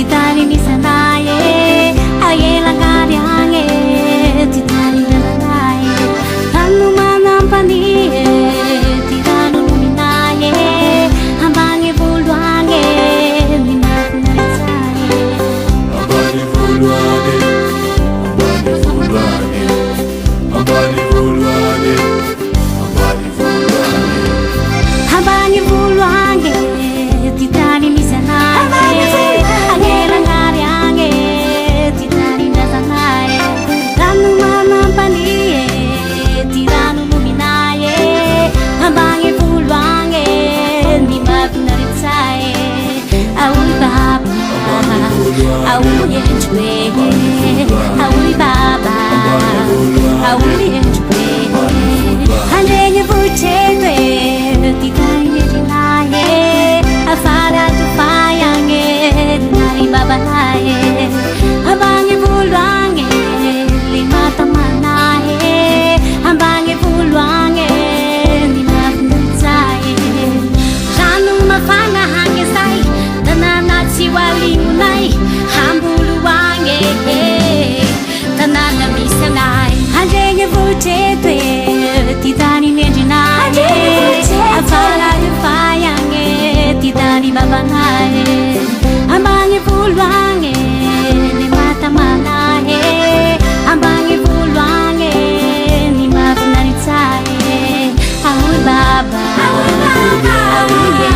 titani ni sanaye ayela ngariange titani nanaye anu manampaniye tirano luminaye ambange bulwange minakunarisaye ambange bulwange ambange bulwange ambange bulwange titani ni sanaye ayela ngariange titani nanaye anu manampaniye tirano luminaye ambange bulwange minakunarisaye awi baba awi yenjwe awi baba awi yenjwe hanenye buchenwe titani nejinaye afara tufayange nari baba naye ambange bulwange limata manaye ambange bulwange ninafunzaye janu mafana hange sai tanana chiwalingunai hambulu wange tanana misanai hanjenye vuchetwe titani nejinaye afara tufayange titani baba naye ambange bulwange limata manaye ambange bulwange nimafunanitsaye awi baba awi